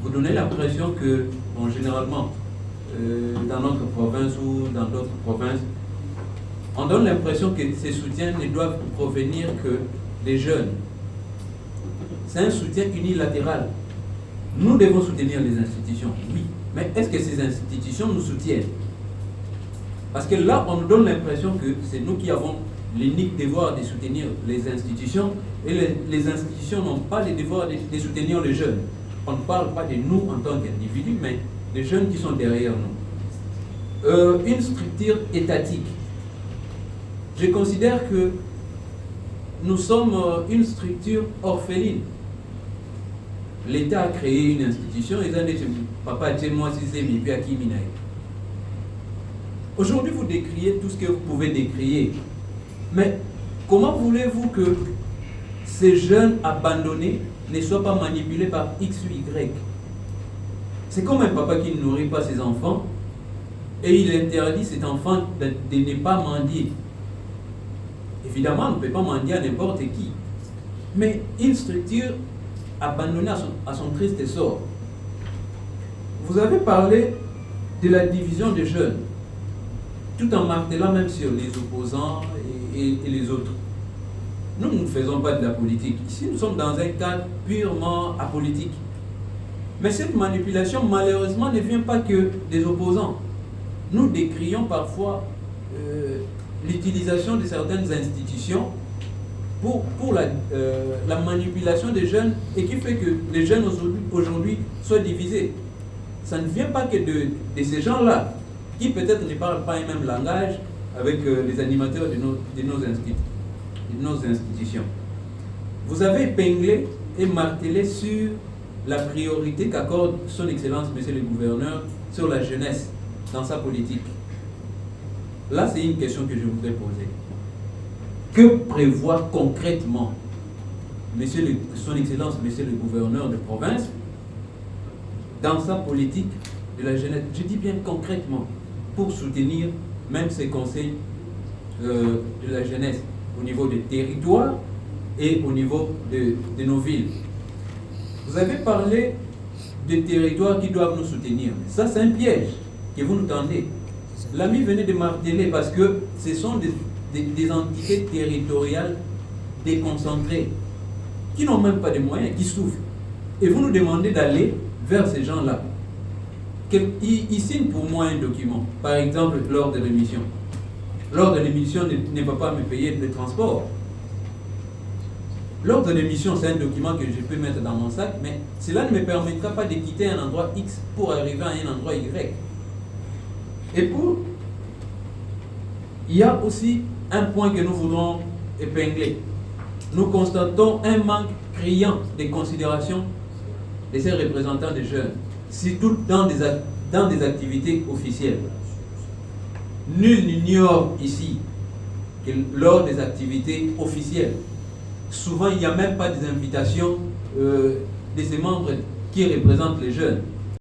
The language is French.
vous donnez l'impression que, bon, généralement, dans notre province ou dans d'autres provinces, on donne l'impression que ces soutiens ne doivent provenir que des jeunes. C'est un soutien unilatéral. Nous devons soutenir les institutions, oui. Mais est-ce que ces institutions nous soutiennent? Parce que là, on nous donne l'impression que c'est nous qui avons l'unique devoir de soutenir les institutions et les institutions n'ont pas le devoir de soutenir les jeunes. On ne parle pas de nous en tant qu'individus, mais des jeunes qui sont derrière nous. Une structure étatique. Je considère que nous sommes une structure orpheline. L'État a créé une institution, et ça dit, papa, moi, si c'est puis à qui minaï. Aujourd'hui, vous décriez tout ce que vous pouvez décrier. Mais comment voulez-vous que ces jeunes abandonnés ne soient pas manipulés par X ou Y? C'est comme un papa qui ne nourrit pas ses enfants et il interdit cet enfant de ne pas mendier. Évidemment, on ne peut pas mendier à n'importe qui. Mais une structure abandonnée à son triste sort. Vous avez parlé de la division des jeunes, tout en martelant même sur les opposants et les autres. Nous ne faisons pas de la politique. Ici, nous sommes dans un cadre purement apolitique. Mais cette manipulation, malheureusement, ne vient pas que des opposants. Nous décrions parfois l'utilisation de certaines institutions pour la manipulation des jeunes et qui fait que les jeunes aujourd'hui soient divisés. Ça ne vient pas que de ces gens-là qui peut-être ne parlent pas un même langage avec les animateurs de nos institutions. Vous avez épinglé et martelé sur la priorité qu'accorde son Excellence, Monsieur le Gouverneur, sur la jeunesse dans sa politique. Là, c'est une question que je voudrais poser. Que prévoit concrètement son Excellence, Monsieur le Gouverneur de province, dans sa politique de la jeunesse? Je dis bien concrètement, pour soutenir même ces conseils de la jeunesse au niveau des territoires et au niveau de nos villes. Vous avez parlé des territoires qui doivent nous soutenir. Ça, c'est un piège que vous nous tendez. L'ami venait de marteler parce que ce sont des entités territoriales déconcentrées qui n'ont même pas de moyens, qui souffrent. Et vous nous demandez d'aller vers ces gens-là. Ils signent pour moi un document, par exemple lors de l'émission. Lors de l'émission, ne va pas me payer le transport. Lors de l'émission, c'est un document que je peux mettre dans mon sac, mais cela ne me permettra pas de quitter un endroit X pour arriver à un endroit Y. Et il y a aussi un point que nous voudrons épingler. Nous constatons un manque criant de considération de ces représentants des jeunes, surtout dans des activités officielles. Nul n'ignore ici que lors des activités officielles, souvent il n'y a même pas des invitations de ces membres qui représentent les jeunes.